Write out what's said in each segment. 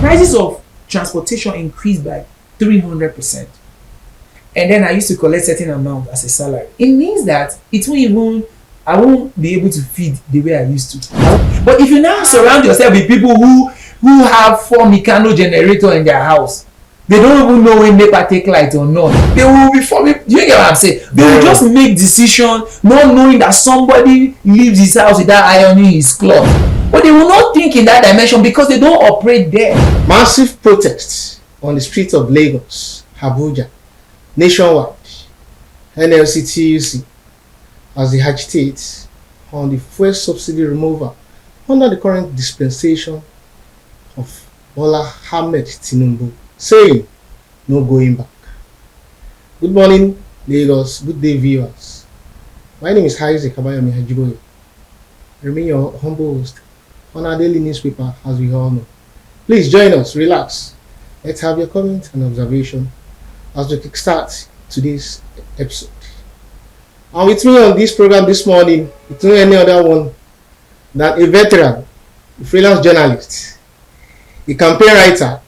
prices of transportation increased by 300%. And then I used to collect certain amount as a salary. It means that I won't be able to feed the way I used to. But if you now surround yourself with people who have 4 Meccano generator in their house, they don't even know when NEPA take light or not. They will be forming. Do you get what I'm saying? They will just make decision not knowing that somebody leaves his house without ironing his clothes. But they will not think in that dimension because they don't operate there. Massive protests on the streets of Lagos, Abuja, nationwide, NLC TUC, as they agitate on the fuel subsidy removal under the current dispensation of Bola Ahmed Tinubu, saying no going back. Good morning, Lagos. Good day, viewers. My name is Isaac Abayomi Hajiboye. I remain your humble host on our daily newspaper, as we all know. Please join us, relax. Let's have your comment and observation as we kickstart today's episode. And with me on this program this morning, it's no any other one than a veteran, a freelance journalist, a campaign writer,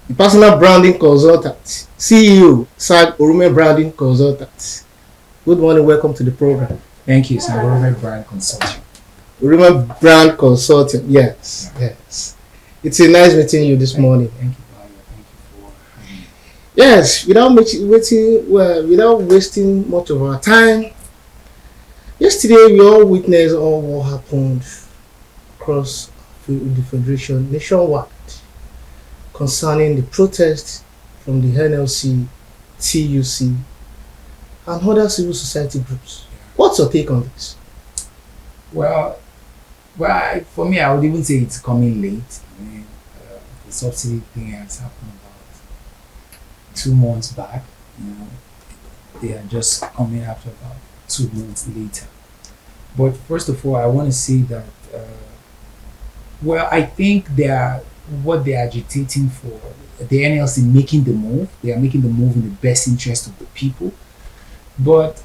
a personal branding consultant, CEO, SAG Orume Branding Consultant. Good morning, welcome to the program. Thank you, SAG Orume Brand Consulting. Orume Brand Consulting, yes. It's a nice meeting you this morning. Thank you, Wale. Thank you for having me. Yes, without wasting much of our time, yesterday we all witnessed all what happened across the Federation nationwide concerning the protest from the NLC, TUC, and other civil society groups. What's your take on this? Well, for me, I would even say it's coming late. I mean, the subsidy thing has happened about 2 months back. They are just coming after about 2 months later. But first of all, I want to say that, I think what they're agitating for, the NLC making the move, they are making the move in the best interest of the people. But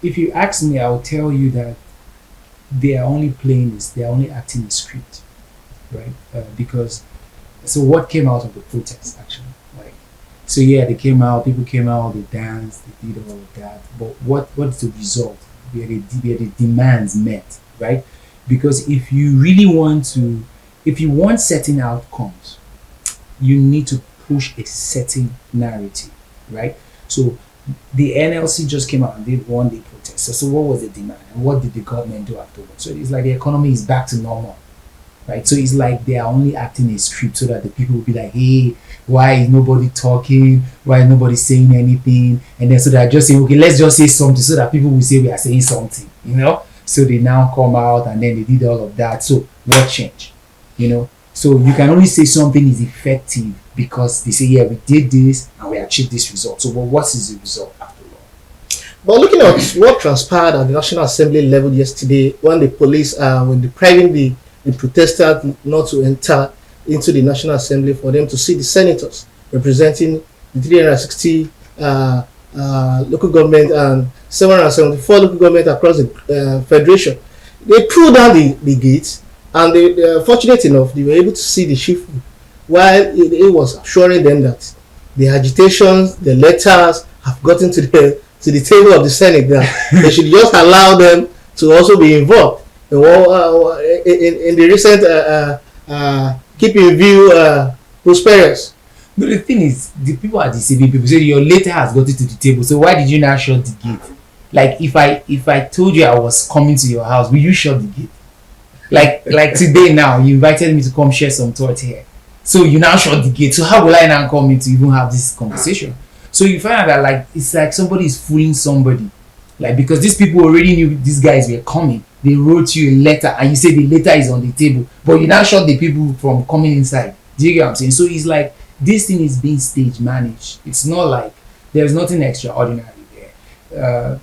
if you ask me, I will tell you that they are only playing this, they are only acting the script, right? Because, so what came out of the protest actually? They came out, people came out, they danced, they did all of that. But what's the result? Were the demands met, right? Because if you want certain outcomes, you need to push a certain narrative, right? So the NLC just came out and did 1-day protest. So what was the demand and what did the government do afterwards? So it's like the economy is back to normal, right? So it's like they are only acting a script so that the people will be like, hey, why is nobody talking? Why is nobody saying anything? And then so they're just saying, okay, let's just say something so that people will say we are saying something, So they now come out and then they did all of that. So what changed? So you can only say something is effective because they say, yeah, we did this and we achieved this result. So what is the result after all? But looking at what transpired at the National Assembly level yesterday, when the police were depriving the protesters not to enter into the National Assembly for them to see the senators representing the 360 local government and 774 local government across the Federation. They pulled down the gates, and they are fortunate enough they were able to see the chief while it was assuring them that the agitations, the letters have gotten to the table of the Senate, that they should just allow them to also be involved in the recent keep in view prosperous. No, the thing is, the people are deceiving people. So your letter has got it to the table. So why did you not shut the gate? Like if I told you I was coming to your house, will you shut the gate? Like today now, you invited me to come share some thoughts here. So you now shut the gate. So how will I now come in to even have this conversation? So you find out that it's like somebody is fooling somebody. Because these people already knew these guys were coming. They wrote you a letter and you say the letter is on the table, but you now shut the people from coming inside. Do you get what I'm saying? So it's like this thing is being stage managed. It's not like there's nothing extraordinary there.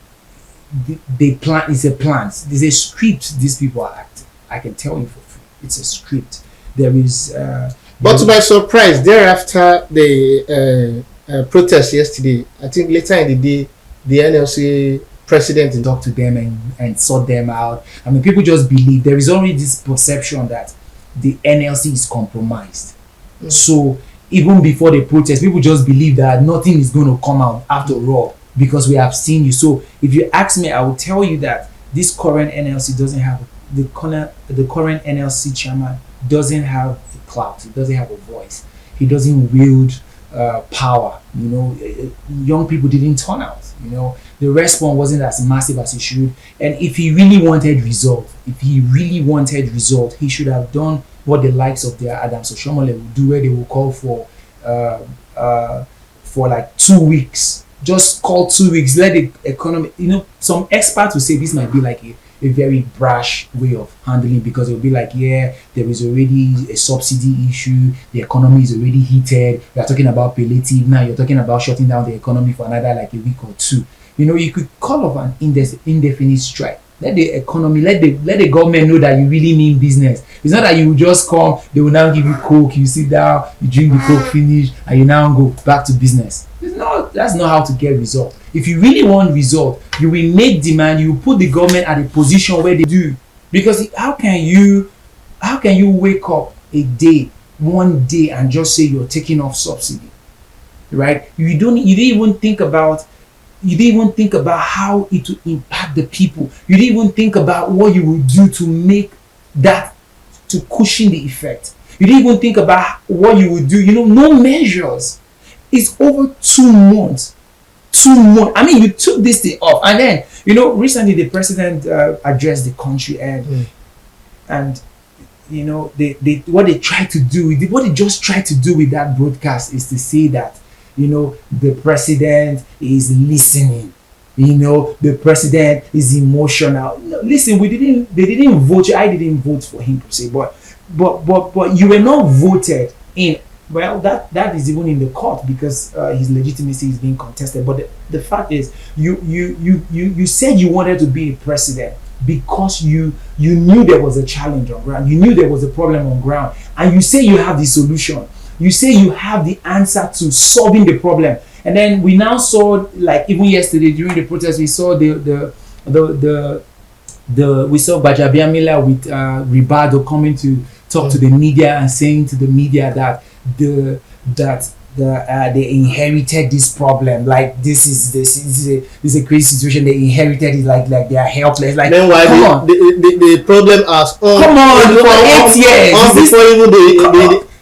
They plan. It's a plan. There's a script these people are acting. I can tell you for free. It's a script. There is. But to my surprise, thereafter the protest yesterday, I think later in the day, the NLC president talked to them and sort them out. I mean, people just believe there is already this perception that the NLC is compromised, So even before the protest, people just believe that nothing is going to come out after all because we have seen you. So if you ask me, I will tell you that this current NLC doesn't have the current NLC chairman doesn't have a clout. He doesn't have a voice. He doesn't wield power. Young people didn't turn out. The response wasn't as massive as it should. And if he really wanted result, he should have done what the likes of their Oshiomhole would do, where they will call for like 2 weeks. Just call 2 weeks. Let the economy. Some experts will say this might be like a very brash way of handling, because it will be like, yeah, there is already a subsidy issue, the economy is already heated, we are talking about palliative, now you're talking about shutting down the economy for another like a week or two. You could call off an indefinite strike. Let the economy, let the government know that you really mean business. It's not that you will just come, they will now give you Coke, you sit down, you drink the Coke, finish, and you now go back to business. That's not how to get result. If you really want result, you will make demand, you will put the government at a position where they do. Because how can you wake up one day and just say you're taking off subsidy? Right? You didn't even think about how it will impact the people. You didn't even think about what you will do to make that, to cushion the effect. You didn't even think about what you will do. No measures. It's over 2 months. 2 months. I mean, you took this thing off, and then recently the president addressed the country, and what they just tried to do with that broadcast is to say that the president is listening. The president is emotional. Listen, they didn't vote. I didn't vote for him per se, but you were not voted in. Well, that is even in the court, because his legitimacy is being contested. But the fact is, you said you wanted to be a president because you knew there was a challenge on ground. You knew there was a problem on ground, and you say you have the solution. You say you have the answer to solving the problem. And then we now saw, like even yesterday during the protest, we saw we saw Gbajabiamila with Ribado coming to talk to the media and saying to the media that they inherited this problem. Like this is a crazy situation. They inherited it like they are helpless. Like then why the problem has come on for 8 years before even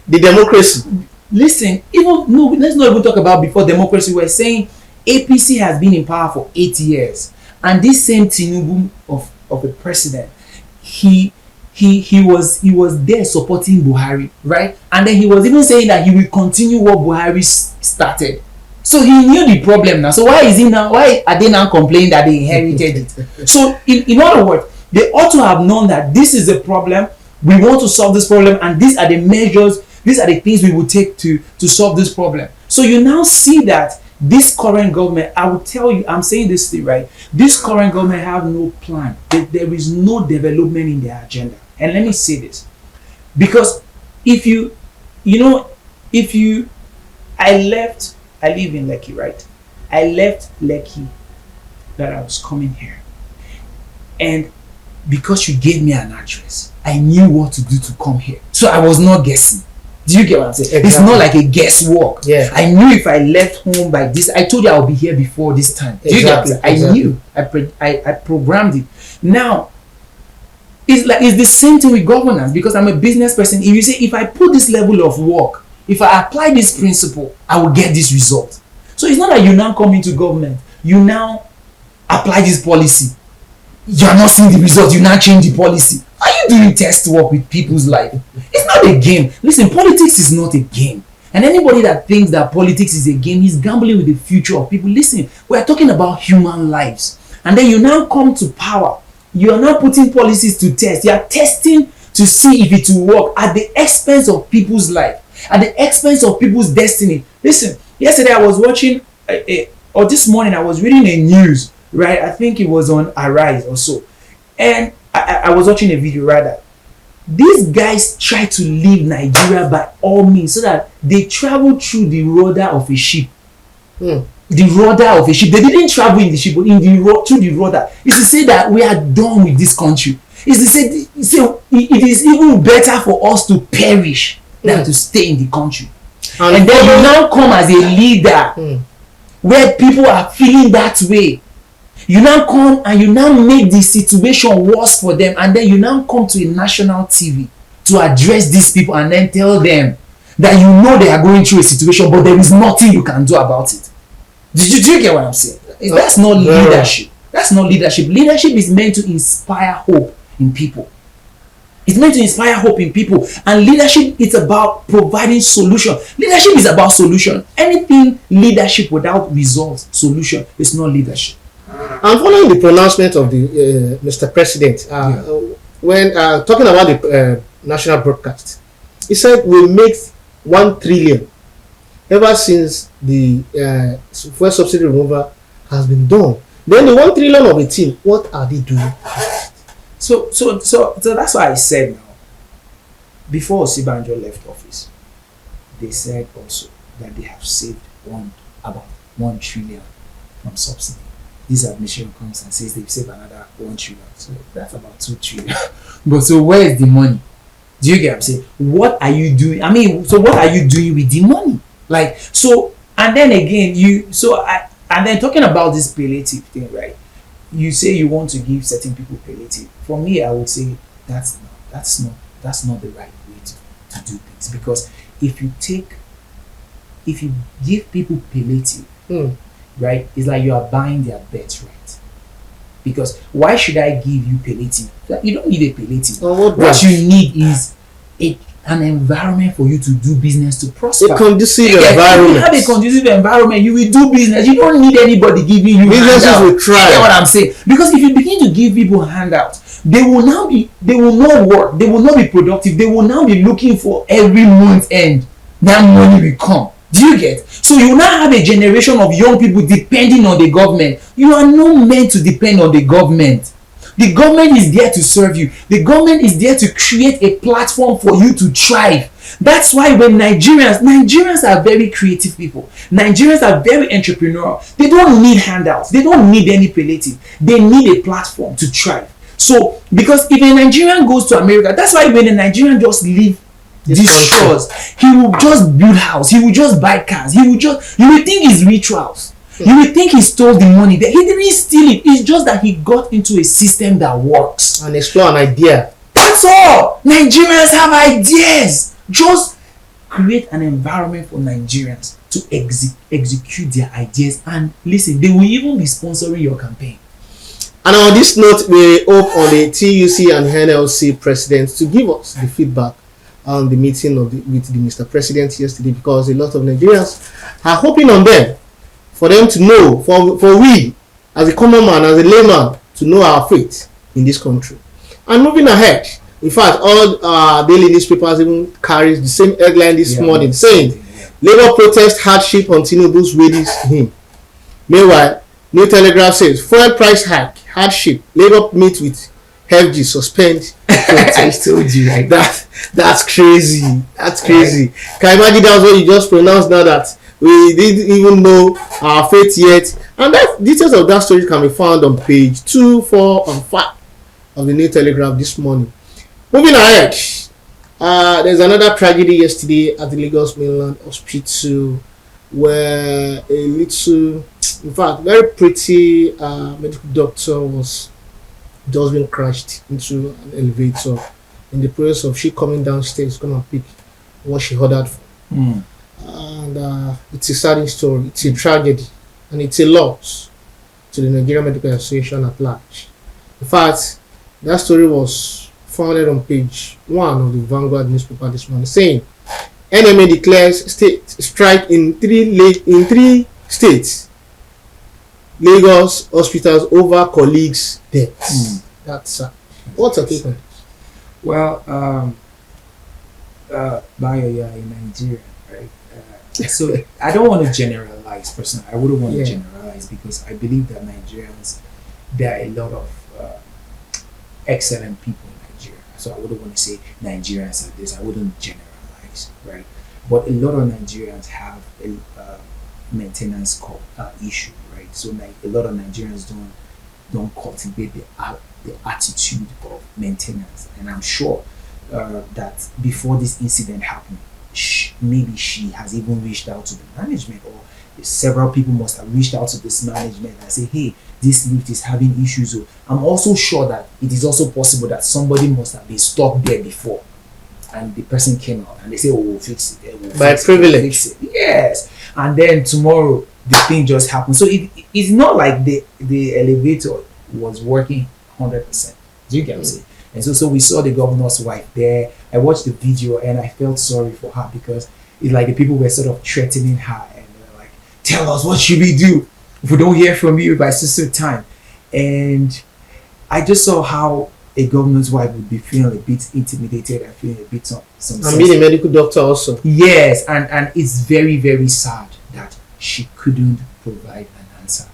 the democracy. Listen, let's not even talk about before democracy. We're saying APC has been in power for 8 years, and this same Tinubu of a president, he was there supporting Buhari, right? And then he was even saying that he will continue what Buhari started. So he knew the problem now. So why are they now complaining that they inherited it? So in other words, they ought to have known that this is a problem. We want to solve this problem, and these are the measures, these are the things we will take to solve this problem. So you now see that this current government, I will tell you, I'm saying this thing, right? This current government have no plan. There is no development in their agenda. And let me say this, because I live in Lekki, right? I left Lekki that I was coming here. And because you gave me an address, I knew what to do to come here. So I was not guessing. Do you get what I'm saying? Exactly. It's not like a guesswork. Yeah. I knew if I left home by this, I told you I'll be here before this time. Do you get what I'm saying? I knew. I programmed it. Now, it's the same thing with governance, because I'm a business person. If you say, if I put this level of work, if I apply this principle, I will get this result. So it's not that you now come into government, you now apply this policy. You're not seeing the result, you now change the policy. Are you doing test work with people's life? It's not a game. Listen, politics is not a game. And anybody that thinks that politics is a game, he's gambling with the future of people. Listen, we're talking about human lives. And then you now come to power. You are now putting policies to test. You are testing to see if it will work at the expense of people's life, at the expense of people's destiny. Listen, yesterday I was watching, or this morning I was reading a news, right? I think it was on Arise or so. And I was watching a video rather. These guys try to leave Nigeria by all means, so that they travel through the rudder of a ship. The rudder of a ship. They didn't travel in the ship, but through the rudder. It's to say that we are done with this country. It's to say it is even better for us to perish than to stay in the country. And then you now come as a leader where people are feeling that way. You now come and you now make the situation worse for them, and then you now come to a national TV to address these people and then tell them that you know they are going through a situation, but there is nothing you can do about it. Do you get what I'm saying? That's not leadership. That's not leadership. Leadership is meant to inspire hope in people. It's meant to inspire hope in people. And leadership is about providing solution. Leadership is about solution. Anything leadership without results, solution, is not leadership. I'm following the pronouncement of the Mr. President when talking about the national broadcast. He said we make 1 trillion ever since the fuel subsidy removal has been done. Then the 1 trillion of a team, what are they doing? So that's why I said now, before Osinbajo left office, they said also that they have saved about 1 trillion from subsidy. This administration comes and says they've saved another 1 trillion. So that's about 2 trillion. But so where is the money? Do you get what I'm saying? What are you doing? I mean, so what are you doing with the money? Like, so, and then again, and then talking about this palliative thing, right? You say you want to give certain people palliative. For me, I would say that's not the right way to do things. Because if you give people palliative, right, it's like you are buying their birthright. Because why should I give you palliative? You don't need a palliative. What you need is an environment for you to do business, to prosper. A conducive environment. If you have a conducive envorment, you will do business. You don't need anybody giving you businesses handouts. will try. You know what I'm saying? Because if you begin to give people handouts, they will not work, they will not be productive, they will now be looking for every month end that money will come. Do you get? So you now have a generation of young people depending on the government. You are not meant to depend on the government. The government is there to serve you. The government is there to create a platform for you to thrive. That's why when Nigerians are very creative people. Nigerians are very entrepreneurial. They don't need handouts. They don't need any palliative. They need a platform to thrive. So, because if a Nigerian goes to America, that's why when a Nigerian just leave these shores, he will just build house. He will just buy cars. You will think it's rituals. You will think he stole the money. He didn't steal it. It's just that he got into a system that works. And explore an idea. That's all. Nigerians have ideas. Just create an environment for Nigerians to execute their ideas. And listen, they will even be sponsoring your campaign. And on this note, we hope on the TUC and NLC presidents to give us the feedback on the meeting with the Mr. President yesterday, because a lot of Nigerians are hoping on them, for them to know, for we, as a common man, as a layman, to know our fate in this country. And moving ahead, in fact, all daily newspapers even carries the same headline this morning, saying, Labour protest hardship on Tinubu's wages. Meanwhile, New Telegraph says, fuel price hike, hardship, Labour meet with FG, suspend. I told you, like that's crazy. That's crazy. Can you imagine that's what you just pronounced now, that we didn't even know our fate yet? And that details of that story can be found on page 2, 4, and 5 of the New Telegraph this morning. Moving ahead, there's another tragedy yesterday at the Lagos Mainland Hospital, where a little, in fact, very pretty medical doctor was just been crashed into an elevator in the process of she coming downstairs gonna pick what she ordered for. And it's a sad story, it's a tragedy, and it's a loss to the Nigerian Medical Association at large. In fact, that story was founded on page 1 of the Vanguard newspaper this morning, saying NMA declares state strike in three states, Lagos hospitals over colleagues' deaths. That's what's your take on it? Well, Bayo, you are in Nigeria, right? So I don't want to generalize personally. I wouldn't want to generalize, because I believe that Nigerians, there are a lot of excellent people in Nigeria. So I wouldn't want to say Nigerians are this. I wouldn't generalize, right? But a lot of Nigerians have a maintenance issue, right? So a lot of Nigerians don't cultivate the attitude of maintenance. And I'm sure that before this incident happened, maybe she has even reached out to the management, or several people must have reached out to this management and say, hey, this lift is having issues. So I'm also sure that it is also possible that somebody must have been stuck there before, and the person came out and they say, oh, we'll fix it. By privilege. Yes. And then tomorrow the thing just happened. So it's not like the elevator was working 100%. Do you get what I'm saying? And so we saw the governor's wife there. I watched the video and I felt sorry for her, because it's like the people were sort of threatening her, and they were like, tell us, what should we do if we don't hear from you by certain time? And I just saw how a governor's wife would be feeling a bit intimidated and feeling a bit some and being a medical doctor also. Yes, and it's very, very sad that she couldn't provide an answer.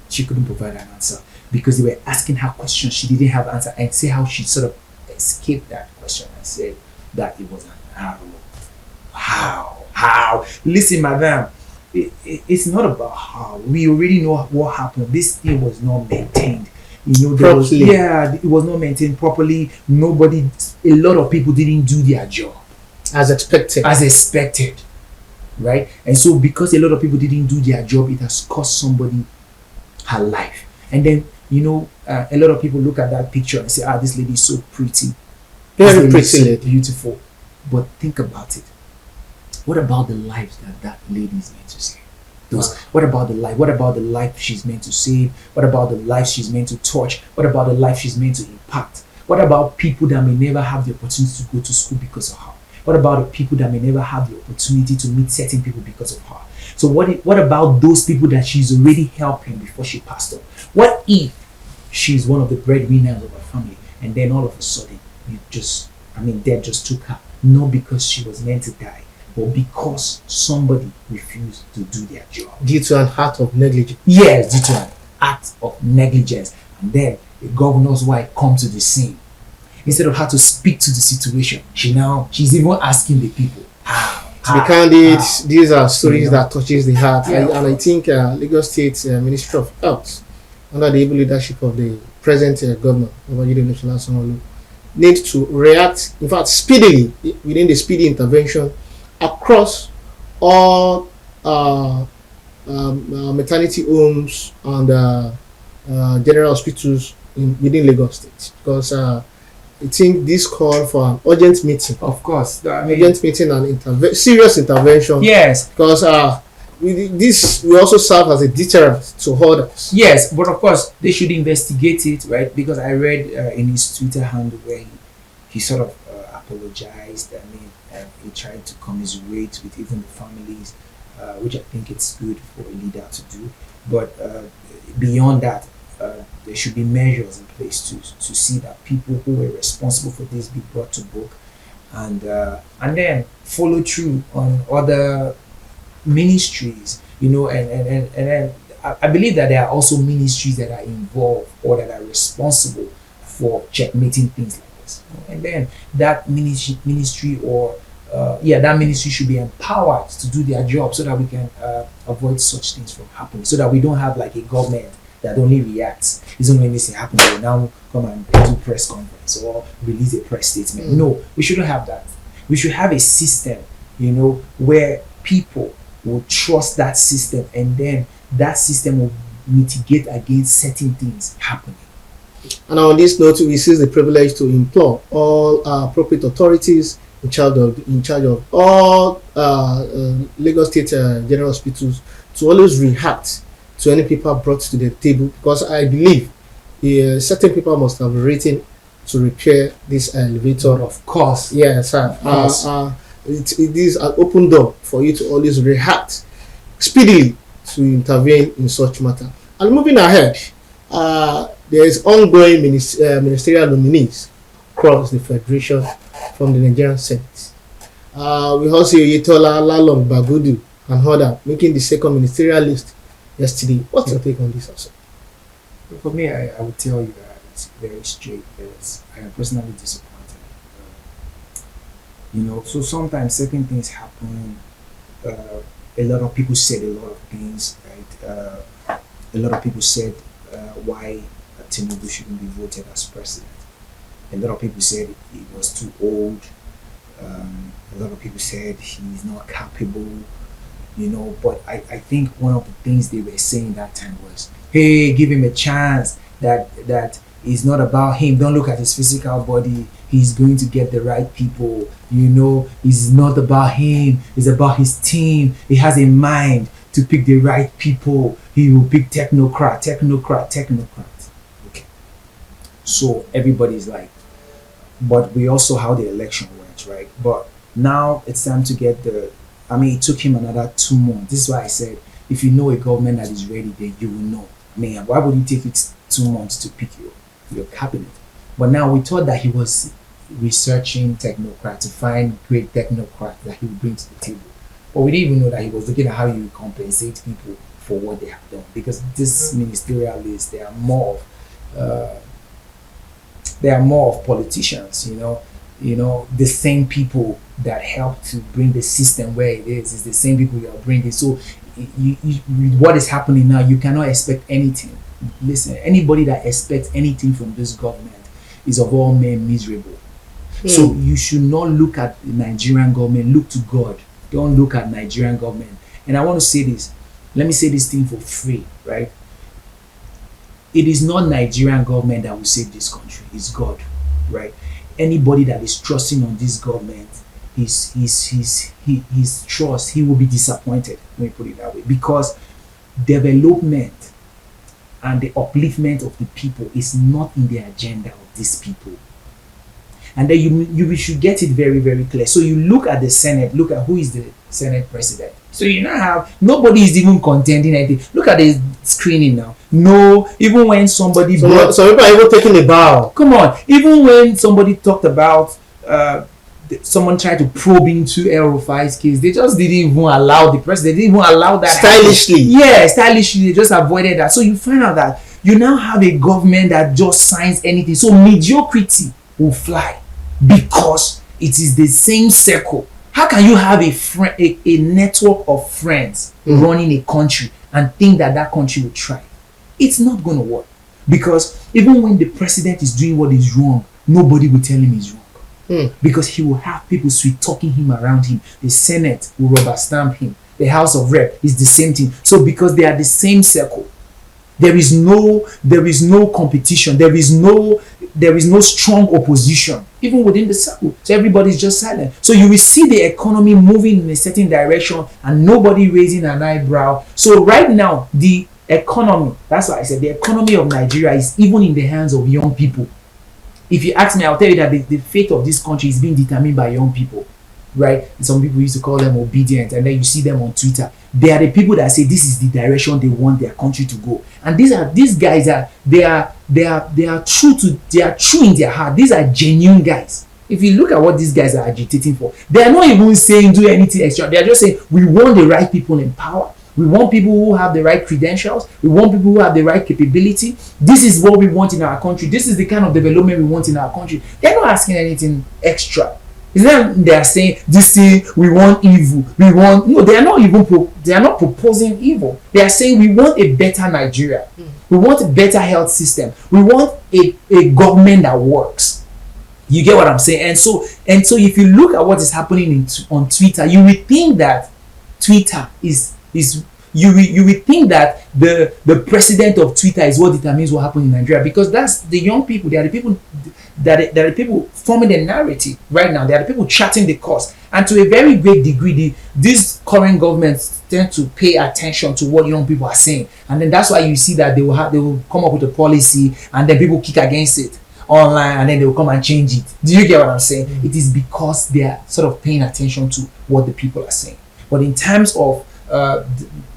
She couldn't provide an answer because they were asking her questions. She didn't have an answer, and see how she sort of escaped that question and said that it was an arrow. How? Listen, madam, it's not about how. We already know what happened. This thing was not maintained. It was not maintained properly. A lot of people didn't do their job as expected, right? And so because a lot of people didn't do their job, it has cost somebody her life. And then a lot of people look at that picture and say, this lady is so pretty, very pretty, so beautiful. But think about it. What about the lives that lady is meant to save? What about the life? What about the life she's meant to save? What about the life she's meant to touch? What about the life she's meant to impact? What about people that may never have the opportunity to go to school because of her? What about the people that may never have the opportunity to meet certain people because of her? So what about those people that she's already helping before she passed on? What if she's one of the breadwinners of her family, and then all of a sudden death just took her, not because she was meant to die, but because somebody refused to do their job. Due to an act of negligence. Yes, due to an act of negligence. And then the governor's wife comes to the scene. Instead of her to speak to the situation, she's even asking the people how. To be candid, these are stories that touches the heart. And I think Lagos State Ministry of Health, under the able leadership of the present governor, Oshiomhole, need to react, in fact, speedily, within the speedy intervention across all maternity homes and general hospitals within Lagos State, because I think this call for an urgent meeting. Of course, urgent meeting and serious intervention. Yes, because this will also serve as a deterrent to others. Yes, but of course they should investigate it, right? Because I read in his Twitter handle where he sort of apologized. He tried to commiserate with even the families, which I think it's good for a leader to do. But beyond that, there should be measures in place to see that people who were responsible for this be brought to book, and then follow through on other ministries, and then I believe that there are also ministries that are involved or that are responsible for checkmating things like this, and then that ministry or that ministry should be empowered to do their job so that we can avoid such things from happening, so that we don't have like a government that only reacts. It's only when this thing happens they will now come and do press conference or release a press statement. No, we shouldn't have that. We should have a system, where people will trust that system, and then that system will mitigate against certain things happening. And on this note, we seize the privilege to implore all appropriate authorities in charge of all Lagos State General Hospitals to always react to any people brought to the table, because I believe certain people must have written to repair this elevator. But of course, yes, it is an open door for you to always react speedily to intervene in such matter. And moving ahead, there is ongoing ministerial nominees across the federation from the Nigerian Senate. We also Oyetola, Lalong, Bagudu, and others making the second ministerial list yesterday. What's your take on this also? For me, I would tell you that it's very straight. I am personally disappointed. So sometimes certain things happen. A lot of people said a lot of things, right? A lot of people said why Tinubu shouldn't be voted as president. A lot of people said he was too old. A lot of people said he's not capable, but I think one of the things they were saying that time was, hey, give him a chance, that it's not about him, don't look at his physical body, he's going to get the right people, it's not about him, it's about his team, he has a mind to pick the right people, he will pick technocrat. Okay, so everybody's like, but we also how the election went, right? But now it's time to get it took him another 2 months. This is why I said, if you know a government that is ready, then you will know. Man, why would it take it 2 months to pick your cabinet? But now we thought that he was researching technocrats to find great technocrats that he would bring to the table. But we didn't even know that he was looking at how you compensate people for what they have done. Because this ministerialists, they are more of politicians, the same people that help to bring the system where it is the same people you are bringing. So with what is happening now, you cannot expect anything. Listen, anybody that expects anything from this government is of all men miserable. So you should not look at the Nigerian government, look to God. Don't look at Nigerian government. And I want to say this, let me say this thing for free, right? It is not Nigerian government that will save this country, it's God, right? Anybody that is trusting on this government, his trust, he will be disappointed, let me put it that way, because development and the upliftment of the people is not in the agenda of these people. And then you should get it very, very clear. So you look at the Senate, look at who is the Senate president. So you now have, nobody is even contending anything. Look at the screening now. No, even when somebody... So people are even taking a bow. Come on. Even when somebody talked about... someone tried to probe into El-Rufai's case, they just didn't even allow the president, they didn't even allow that. Stylishly. Yeah, stylishly. They just avoided that. So you find out that you now have a government that just signs anything. So mediocrity will fly because it is the same circle. How can you have a network of friends running a country and think that country will thrive? It's not going to work, because even when the president is doing what is wrong, nobody will tell him he's wrong, because he will have people sweet talking him around him. The Senate will rubber stamp him. The House of Rep is the same thing. So because they are the same circle, there is no competition. There is no strong opposition even within the circle. So everybody's just silent. So you will see the economy moving in a certain direction and nobody raising an eyebrow. So right now, the economy, that's why I said the economy of Nigeria is even in the hands of young people. If you ask me, I'll tell you that the fate of this country is being determined by young people, right? And some people used to call them obedient, and then you see them on Twitter. They are the people that say this is the direction they want their country to go. And these guys are true in their heart. These are genuine guys. If you look at what these guys are agitating for, they are not even saying do anything extra. They are just saying we want the right people in power. We want people who have the right credentials. We want people who have the right capability. This is what we want in our country. This is the kind of development we want in our country. They're not asking anything extra. It's not they are saying this thing, we want evil. No, they are not proposing evil. They are saying we want a better Nigeria. We want a better health system. We want a government that works. You get what I'm saying? And so if you look at what is happening on Twitter, you will think that Twitter is you will think that the president of Twitter is what determines what happens in Nigeria, because that's the young people. They are the people that are the people forming the narrative right now. They are the people charting the course, and to a very great degree, these current governments tend to pay attention to what young people are saying, and then that's why you see that they will come up with a policy, and then people kick against it online, and then they will come and change it. Do you get what I'm saying? It is because they are sort of paying attention to what the people are saying. But in terms of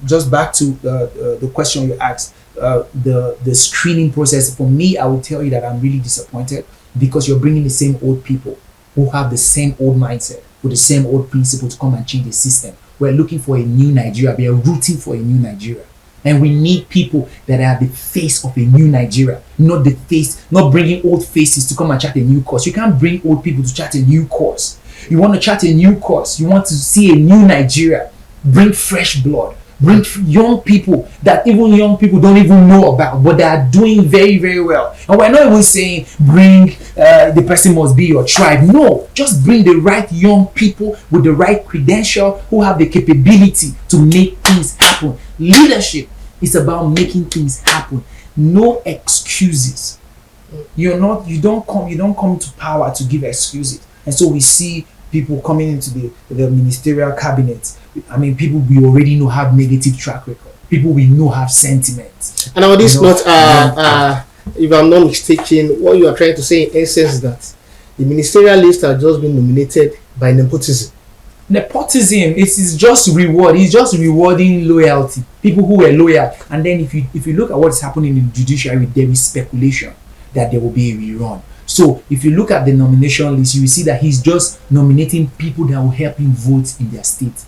just back to the question you asked, the screening process, for me, I will tell you that I'm really disappointed, because you're bringing the same old people who have the same old mindset with the same old principle to come and change the system. We're looking for a new Nigeria. We are rooting for a new Nigeria. And we need people that are the face of a new Nigeria, not bringing old faces to come and chart a new course. You can't bring old people to chart a new course. You want to chart a new course. You want to see a new Nigeria. Bring fresh blood. Bring young people that even young people don't even know about, but they are doing very, very well. And we're not even saying bring the person must be your tribe. No, just bring the right young people with the right credential who have the capability to make things happen. Leadership is about making things happen. No excuses. You don't come to power to give excuses. And so we see people coming into the ministerial cabinet. I mean, people we already know have negative track record. People we know have sentiments. And on this note, if I'm not mistaken, what you are trying to say in essence is that the ministerial list has just been nominated by nepotism. Nepotism, it is just reward. It's just rewarding loyalty. People who were loyal. And then if you look at what's happening in the judiciary, there is speculation that there will be a rerun. So if you look at the nomination list, you will see that he's just nominating people that will help him vote in their state.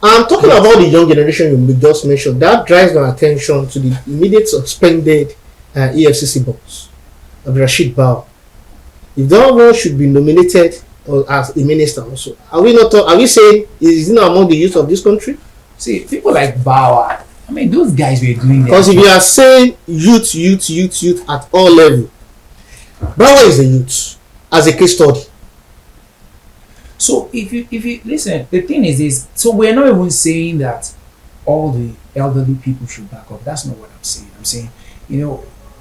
I'm talking about the young generation you just mentioned. That drives my attention to the immediate suspended EFCC boss, Rashid Bao. If that one should be nominated as a minister also, are we saying is it not among the youth of this country? See, people like Bauer, I mean, those guys were doing that. Because if you are saying youth at all levels, Bauer is a youth as a case study. So if you listen, the thing is this. So we're not even saying that all the elderly people should back up. That's not what I'm saying. I'm saying,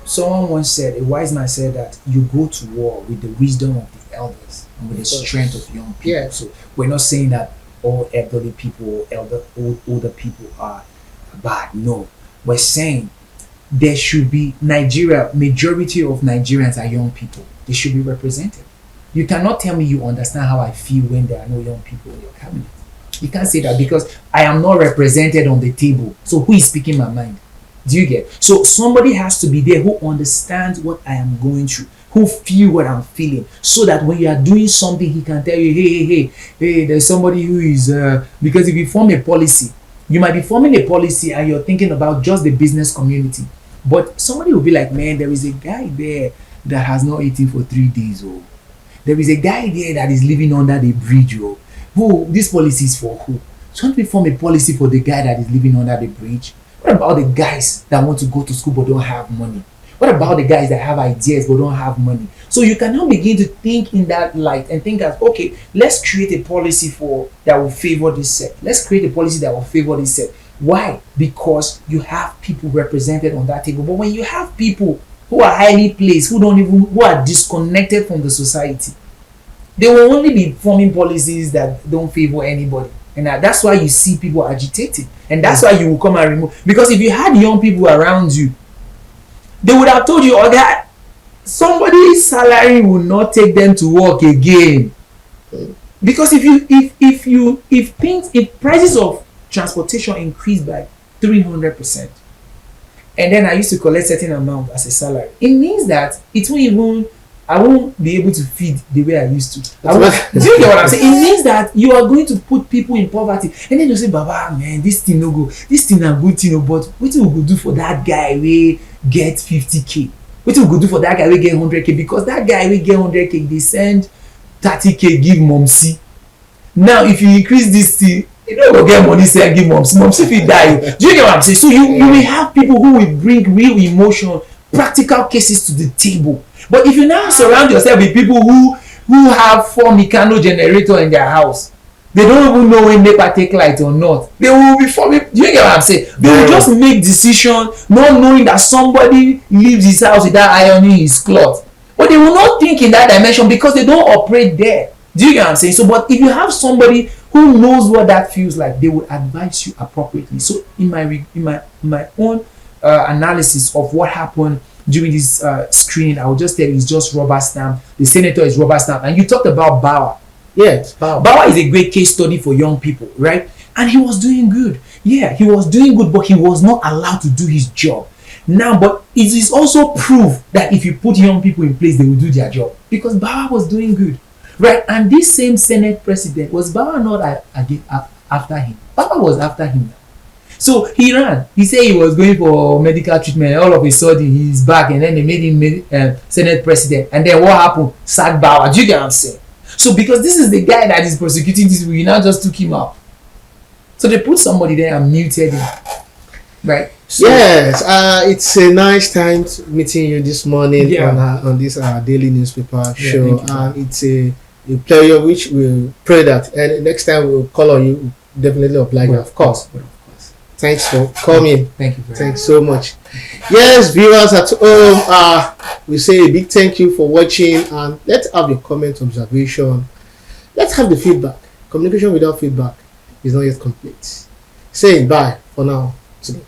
someone once said, a wise man said that you go to war with the wisdom of the elders and with the strength of young people. Yeah. So we're not saying that all elderly people or older people are bad. No, we're saying there should be majority of Nigerians are young people. They should be represented. You cannot tell me you understand how I feel when there are no young people in your cabinet. You can't say that because I am not represented on the table. So who is speaking my mind? Do you get? So somebody has to be there who understands what I am going through, who feel what I'm feeling, so that when you are doing something, he can tell you, hey, there's somebody who is, because if you form a policy, you might be forming a policy and you're thinking about just the business community. But somebody will be like, man, there is a guy there that has not eaten for 3 days. Oh. There is a guy there that is living under the bridge. Oh. Who? This policy is for who? So don't we form a policy for the guy that is living under the bridge? What about the guys that want to go to school but don't have money? What about the guys that have ideas but don't have money? So you can now begin to think in that light and think that, okay, let's create a policy that will favor this set. Let's create a policy that will favor this set. Why? Because you have people represented on that table. But when you have people who are highly placed, who are disconnected from the society, they will only be forming policies that don't favor anybody. And that's why you see people agitating. And that's why you will come and remove. Because if you had young people around you, they would have told you, that somebody's salary will not take them to work again. Because if prices of transportation increase by 300%, and then I used to collect certain amount as a salary, it means that I won't be able to feed the way I used to. Do you get what I'm saying? It means that you are going to put people in poverty. And then you say, Baba, man, this thing no go. This thing a good thing, but what we go do for that guy we get 50K? What we go do for that guy we get 100K? Because that guy we get 100K, they send 30K give momsy. Now, if you increase this thing, you don't go get money, say give momsy. Momsy if you die. Do you get what I'm saying? So you will have people who will bring real emotion, practical cases to the table. But if you now surround yourself with people who have 4 Meccano generator in their house, they don't even know when NEPA take light or not. They will be forming. Do you get what I'm saying? They will just make decisions not knowing that somebody leaves his house without ironing his cloth. But they will not think in that dimension because they don't operate there. Do you get what I'm saying? So, but if you have somebody who knows what that feels like, they will advise you appropriately. So, in my own analysis of what happened during this screening, I will just tell you it's just rubber stamp. The senator is rubber stamp. And you talked about Bauer. Yes, Bauer is a great case study for young people, right? And he was doing good. Yeah, he was doing good, but he was not allowed to do his job. Now, but it is also proof that if you put young people in place, they will do their job. Because Bauer was doing good, right? And this same Senate president, was Bauer not after him? Bauer was after him. So he ran. He said he was going for medical treatment. All of a sudden, he's back, and then they made him Senate president. And then what happened? Sacked Bauer. Do you get what I'm saying? So because this is the guy that is prosecuting this, we now just took him out. So they put somebody there and muted him, right? So, Yes, it's a nice time meeting you this morning Yeah. on this daily newspaper show, thank you. and it's a pleasure which we pray that and next time we'll call on you, we'll definitely oblige you, of course. But of course. Thanks for coming. Thank you very Thanks so much. Yes, viewers at home, we say a big thank you for watching, and let's have your comment, observation. Let's have the feedback. Communication without feedback is not yet complete. Saying bye for now today.